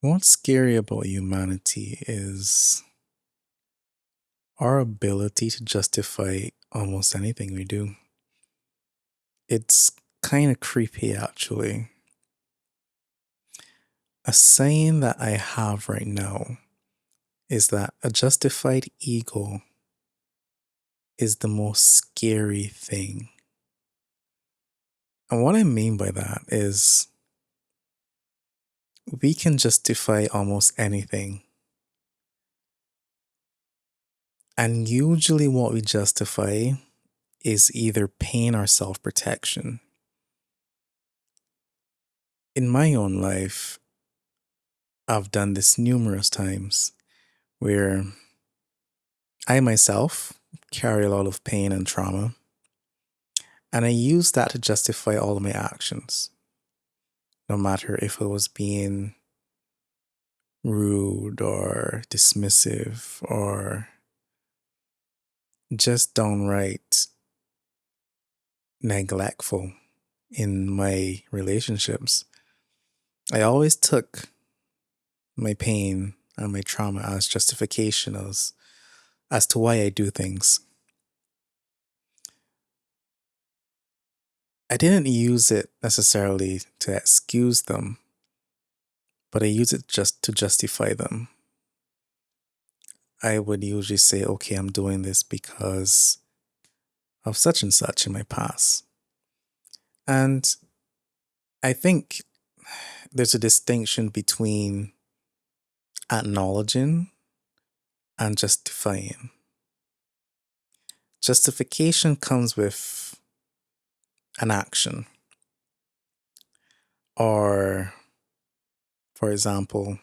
What's scary about humanity is our ability to justify almost anything we do. It's kind of creepy, actually. A saying that I have right now is that a justified ego is the most scary thing. And what I mean by that is we can justify almost anything. And usually, what we justify is either pain or self protection. In my own life, I've done this numerous times where I myself carry a lot of pain and trauma, and I use that to justify all of my actions, no matter if it was being rude or dismissive or just downright neglectful in my relationships. I always took my pain and my trauma as justification as to why I do things. I didn't use it necessarily to excuse them, but I use it just to justify them. I would usually say, okay, I'm doing this because of such and such in my past. And I think there's a distinction between acknowledging and justifying. Justification comes with an action, or for example,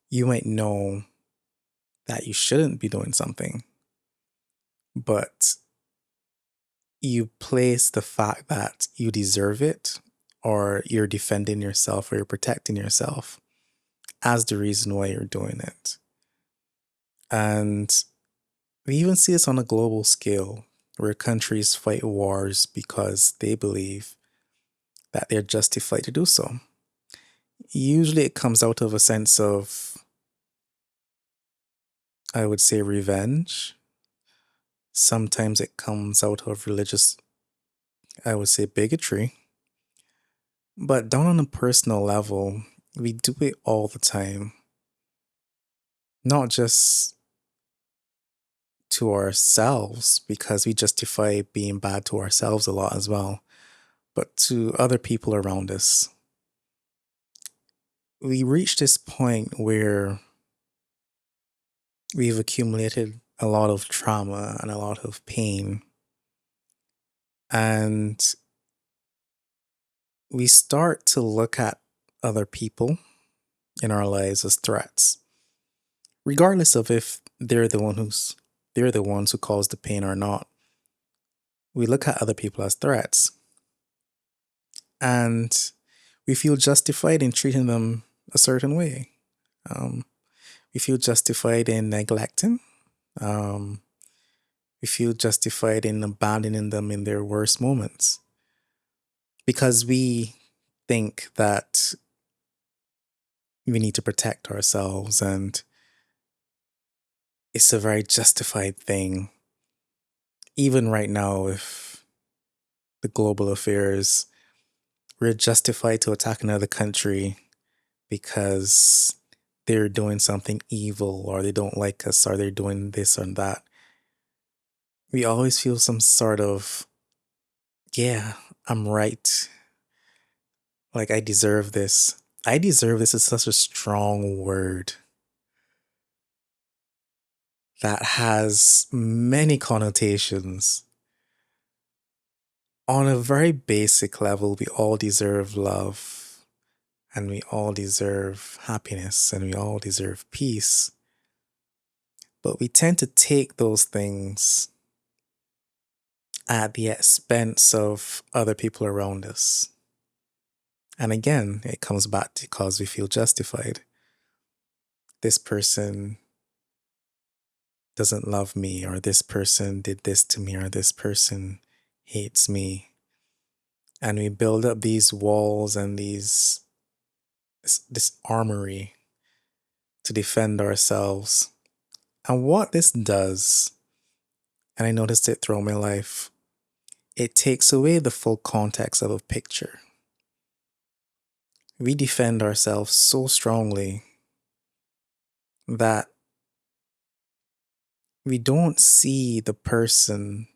you might know that you shouldn't be doing something, but you place the fact that you deserve it, or you're defending yourself, or you're protecting yourself as the reason why you're doing it. And we even see this on a global scale where countries fight wars because they believe that they're justified to do so. Usually it comes out of a sense of, I would say, revenge. Sometimes it comes out of religious, I would say, bigotry. But down on a personal level, we do it all the time. Not just to ourselves, because we justify being bad to ourselves a lot as well, but to other people around us. We reach this point where we've accumulated a lot of trauma and a lot of pain, and we start to look at other people in our lives as threats, regardless of if they're the ones who cause the pain or not. We look at other people as threats, and we feel justified in treating them a certain way. Um, we feel justified in neglecting. Um, we feel justified in abandoning them in their worst moments because we think that we need to protect ourselves, and it's a very justified thing. Even right now, with the global affairs, we're justified to attack another country because they're doing something evil, or they don't like us, or they're doing this or that. We always feel some sort of, yeah, I'm right. Like, I deserve this. I deserve this is such a strong word that has many connotations. On a very basic level, we all deserve love, and we all deserve happiness, and we all deserve peace. But we tend to take those things at the expense of other people around us. And again, it comes back to because we feel justified. This person doesn't love me, or this person did this to me, or this person hates me. And we build up these walls and these this armory to defend ourselves. And what this does, and I noticed it throughout my life, it takes away the full context of a picture. We defend ourselves so strongly that we don't see the person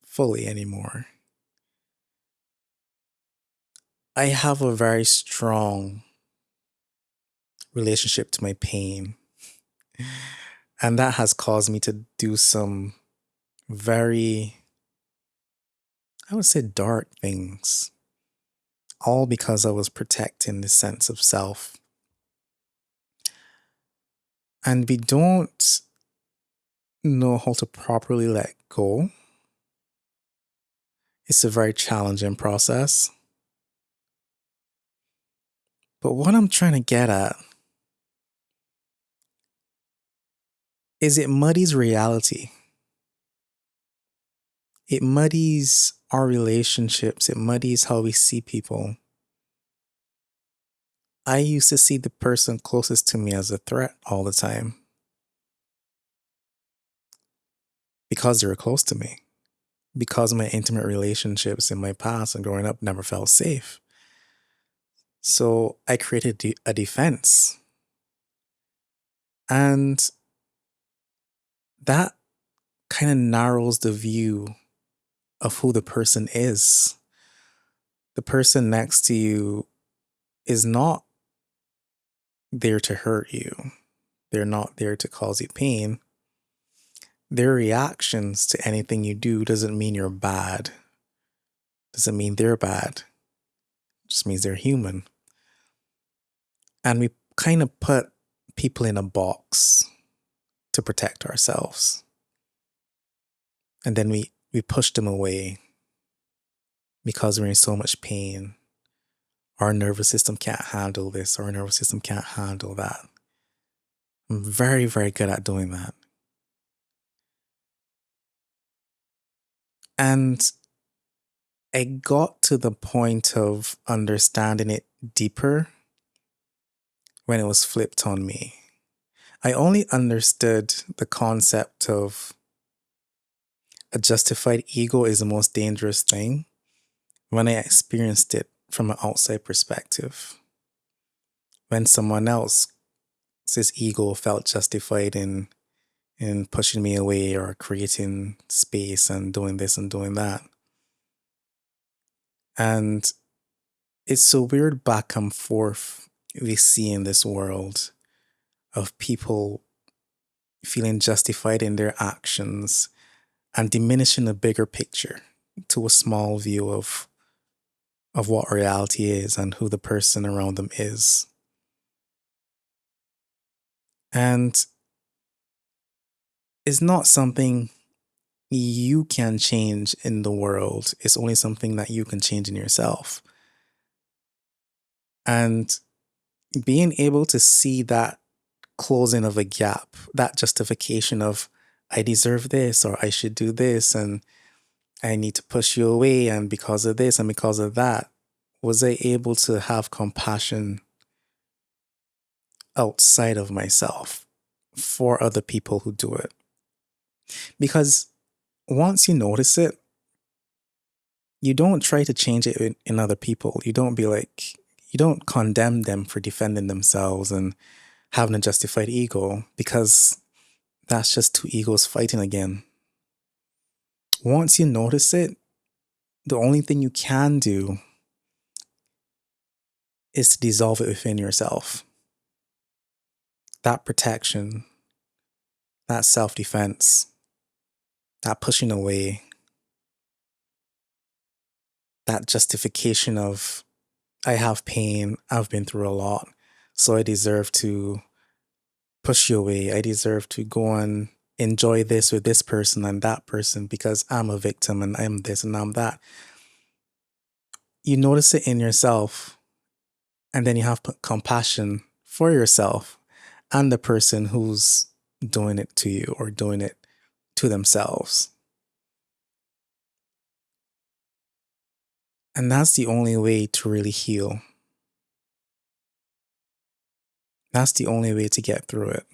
fully anymore. I have a very strong relationship to my pain, and that has caused me to do some very, I would say, dark things, all because I was protecting the sense of self. And we don't know how to properly let go. It's a very challenging process. But what I'm trying to get at is it muddies reality. It muddies our relationships. It muddies how we see people. I used to see the person closest to me as a threat all the time because they were close to me, because my intimate relationships in my past and growing up never felt safe. So I created a defense. And that kind of narrows the view of who the person is. The person next to you is not there to hurt you. They're not there to cause you pain. Their reactions to anything you do doesn't mean you're bad. Doesn't mean they're bad. It just means they're human. And we kind of put people in a box to protect ourselves. And then we push them away because we're in so much pain. Our nervous system can't handle this. Our nervous system can't handle that. I'm very, very good at doing that. And I got to the point of understanding it deeper when it was flipped on me. I only understood the concept of a justified ego is the most dangerous thing when I experienced it from an outside perspective. When someone else's ego felt justified in pushing me away or creating space and doing this and doing that. And it's a weird back and forth we see in this world of people feeling justified in their actions and diminishing the bigger picture to a small view of what reality is and who the person around them is. And it's not something you can change in the world. It's only something that you can change in yourself. And being able to see that closing of a gap, that justification of, I deserve this or I should do this and I need to push you away and because of this and because of that, was I able to have compassion outside of myself for other people who do it? Because once you notice it, you don't try to change it in other people. You don't be like, you don't condemn them for defending themselves and having a justified ego because that's just two egos fighting again. Once you notice it, the only thing you can do is to dissolve it within yourself. That protection, that self-defense, that pushing away, that justification of, I have pain, I've been through a lot, so I deserve to push you away. I deserve to go and enjoy this with this person and that person because I'm a victim and I'm this and I'm that. You notice it in yourself and then you have compassion for yourself and the person who's doing it to you or doing it to themselves. And that's the only way to really heal. That's the only way to get through it.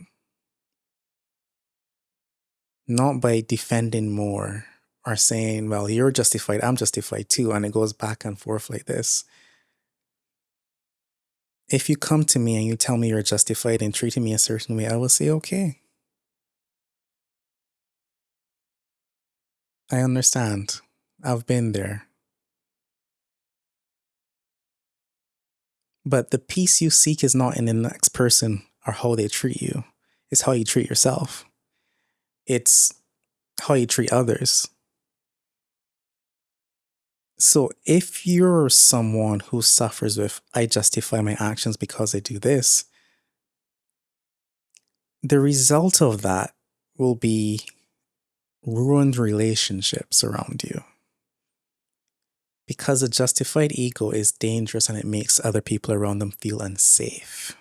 Not by defending more or saying, well, you're justified, I'm justified too, and it goes back and forth like this. If you come to me and you tell me you're justified in treating me a certain way, I will say, okay. I understand. I've been there. But the peace you seek is not in the next person or how they treat you. It's how you treat yourself. It's how you treat others. So if you're someone who suffers with, I justify my actions because I do this, the result of that will be ruined relationships around you. Because a justified ego is dangerous and it makes other people around them feel unsafe.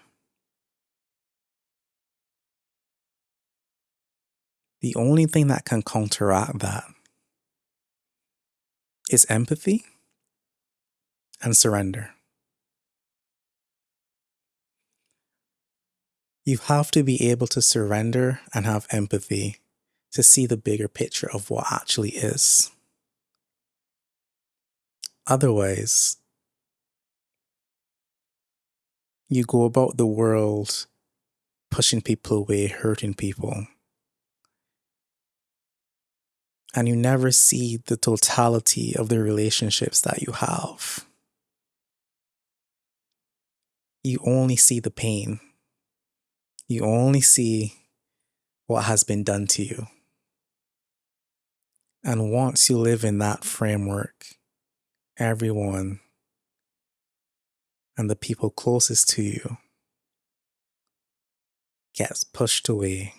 The only thing that can counteract that is empathy and surrender. You have to be able to surrender and have empathy to see the bigger picture of what actually is. Otherwise, you go about the world pushing people away, hurting people, and you never see the totality of the relationships that you have. You only see the pain. You only see what has been done to you. And once you live in that framework, everyone and the people closest to you gets pushed away.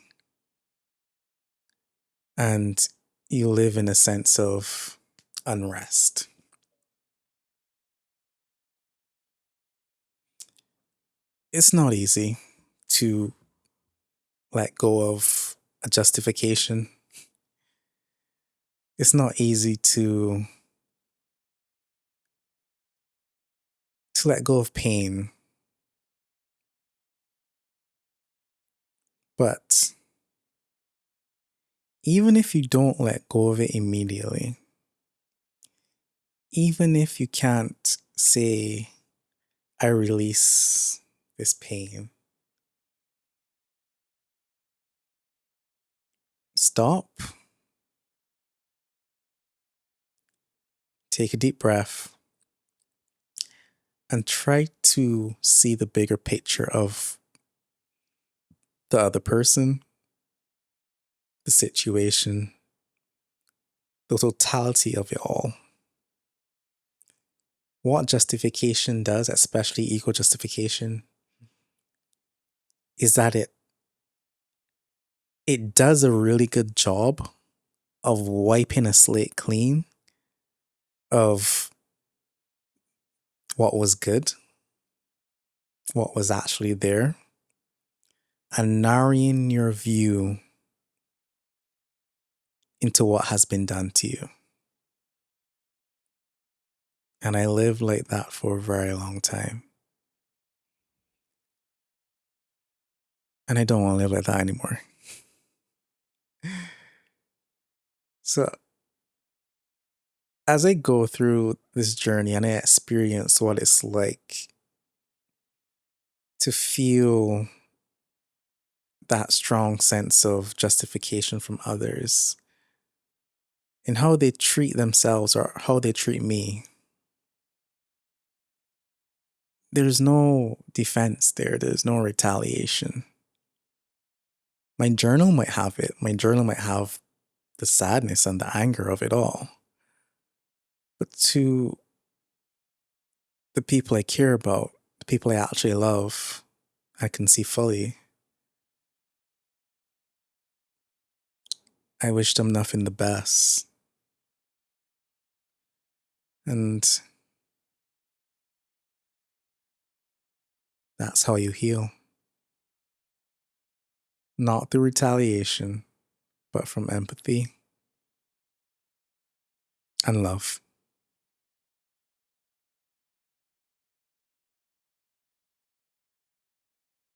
And you live in a sense of unrest. It's not easy to let go of a justification. It's not easy to let go of pain. But even if you don't let go of it immediately, even if you can't say, I release this pain, stop, take a deep breath, and try to see the bigger picture of the other person, the situation, the totality of it all. What justification does, especially ego justification, is that it does a really good job of wiping a slate clean of what was good, what was actually there, and narrowing your view into what has been done to you. And I lived like that for a very long time. And I don't want to live like that anymore. So as I go through this journey and I experience what it's like to feel that strong sense of justification from others in how they treat themselves or how they treat me, there's no defense there. There's no retaliation. My journal might have it. My journal might have the sadness and the anger of it all. But to the people I care about, the people I actually love, I can see fully. I wish them nothing the best. And that's how you heal. Not through retaliation, but from empathy and love.